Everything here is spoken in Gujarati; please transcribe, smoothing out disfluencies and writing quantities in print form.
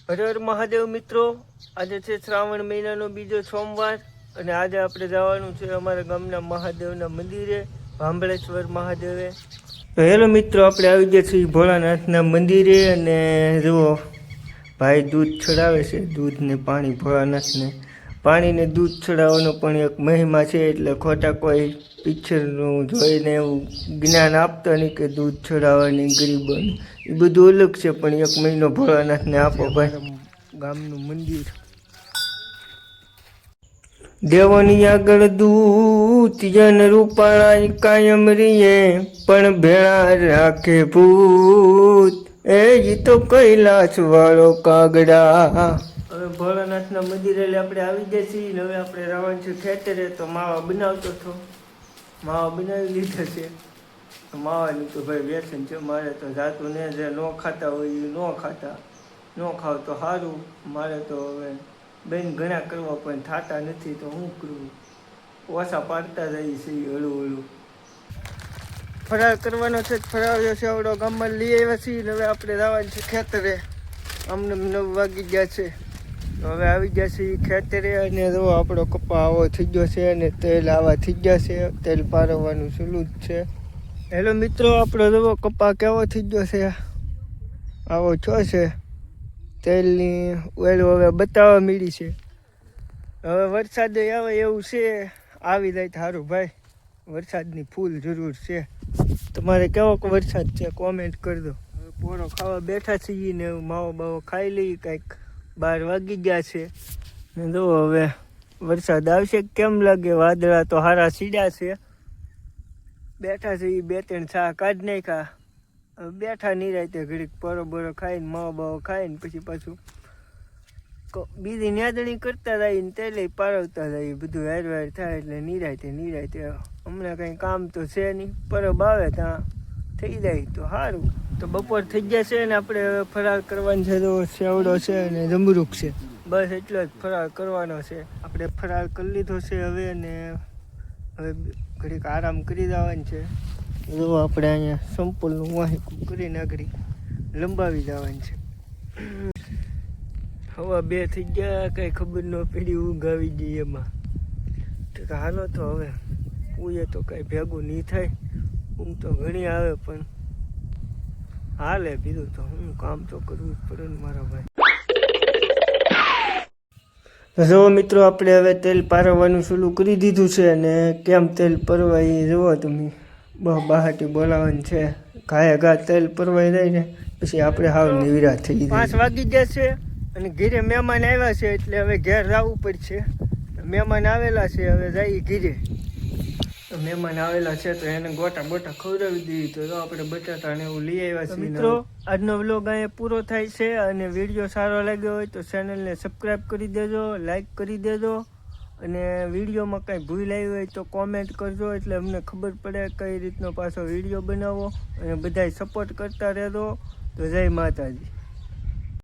હર હર મહાદેવ મિત્રો, આજે છે શ્રાવણ મહિનાનો બીજો સોમવાર અને આજે આપણે જવાનું છે અમારા ગામના મહાદેવના મંદિરે, ભાંભળેશ્વર મહાદેવે. તો હેલો મિત્રો, આપણે આવી ગયા છીએ ભોળાનાથના મંદિરે અને જુઓ ભાઈ દૂધ ચડાવે છે, દૂધ ને પાણી. ભોળાનાથને પાણીને દૂધ ચડાવવાનો પણ એક મહિમા છે, એટલે ખોટા કોઈ પિક્ચરનું જોઈને એવું જ્ઞાન આપતા નહીં કે દૂધ ચડાવવાની ગરીબોને, એ બધું અલગ છે. પણ એક મહિનો ભોળાનાથને આપો ભાઈ. ગામનું મંદિર, દેવોની આગળ દૂત જન રૂપાળા કાયમ રીએ, પણ ભેળા રાખે ભૂત એ તો કૈલાસ વાળો કાગડા. હવે ભોળાનાથના મંદિરે આપણે આવી ગયા છીએ. હવે આપણે રાવણ છે ખેતરે, તો માવા બનાવતો હતો, માવા બનાવી લીધા છે. માવાની તો ભાઈ વ્યસન છે મારે, તો જાતું ને જે ન ખાતા હોય એ ન ખાતા, ન ખાવ તો સારું. મારે તો હવે બેન ઘણા કરવા પણ થતા નથી, તો શું કરવું, ઓછા પાડતા જઈએ છીએ હળું હળું. ફરાર કરવાનો છે, ફરાવ્યો છે આવડો ગામમાં લઈ આવ્યા છીએ. હવે આપણે જવાનું છે ખેતરે. અમને 9 વાગી ગયા છે, હવે આવી ગયા છે ખેતરે. અને જો આપણો કપા આવો થઈ ગયો છે અને તેલ આવા થઈ ગયા છે, તેલ પારવવાનું ચાલુ જ છે. હેલો મિત્રો, આપણો જો કપા કેવો થઈ ગયો છે, આવો છો છે. તેલની ઓઇલ હવે બતાવવા માંડી છે. હવે વરસાદ આવે એવું છે, આવી જાય સારું ભાઈ. વરસાદની ફૂલ જરૂર છે. તમારે કેવો વરસાદ છે કોમેન્ટ કરી દો. હવે પોરો ખાવા બેઠા છીએ ને માવો બાવો ખાઈ લઈએ. કંઈક 12 વાગી ગયા છે ને જો હવે વરસાદ આવશે કેમ લાગે. વાદળા તો હારા સીડ્યા છે. બેઠા છીએ, 2-3 ચા કાઢી નાખ્યા. હવે બેઠા નિરાંતે ઘડીક પરો બરો ખાઈને માવો બાવો ખાઈને પછી પાછું બીજી ન્યાદણી કરતા જઈએ ને તેલે પારવતા જઈએ. બધું હેરવેર થાય એટલે નિરાંતે. હમણાં કંઈ કામ તો છે નહીં, પરબ આવે ત્યાં થઈ જાય તો સારું. તો બપોર થઈ ગયા છે ને આપણે હવે ફરાર કરવાનો છે. તો સેવડો છે અને જમરૂક છે, બસ એટલો જ ફરાર કરવાનો છે. આપણે ફરાર કરી લીધો છે હવે, અને હવે ઘડીક આરામ કરી જવાનું છે. જો આપણે અહીંયા સંપૂર્ણ વાહિકું કરીને આગળ લંબાવી જવાનું છે. હવા 2 થઈ ગયા, કંઈ ખબર ન પડી, ઊંઘ આવી ગઈ એમાં. તો હાલો તો હવે પૂએ તો કંઈ ભેગું નહીં થાય. ઊંઘ તો ઘણી આવે પણ હાલે, બીજું તો હું કામ તો કરવું જ પડે ને મારા ભાઈ. જો મિત્રો, આપણે હવે તેલ પારવવાનું શરૂ કરી દીધું છે. અને કેમ તેલ પરવાય એ જુઓ તમે, બહાટી બોલાવવાનું છે. ઘા તેલ પરવાઈ જાય ને પછી આપણે હાવ નિવરા થઈ જાય. 5 વાગી ગયા છે અને ઘરે મહેમાન આવ્યા છે, એટલે હવે ઘેર જવું પડશે. મહેમાન આવેલા છે, હવે જઈએ ઘરે. મહેમાન આવેલા છે તો એને ગોટા બોટા ખવડાવી દીધી. તો આપણે બટાટા ને એવું લઈ આવ્યા છીએ. મિત્રો, આજનો વ્લોગ અહીંયા પૂરો થાય છે. અને વિડીયો સારો લાગ્યો હોય તો ચેનલને સબસ્ક્રાઈબ કરી દેજો, લાઈક કરી દેજો. અને વિડીયોમાં કંઈ ભૂલ આવી હોય તો કોમેન્ટ કરજો, એટલે અમને ખબર પડે કઈ રીતનો પાછો વિડીયો બનાવવો. અને બધાય સપોર્ટ કરતા રહેજો. તો જય માતાજી.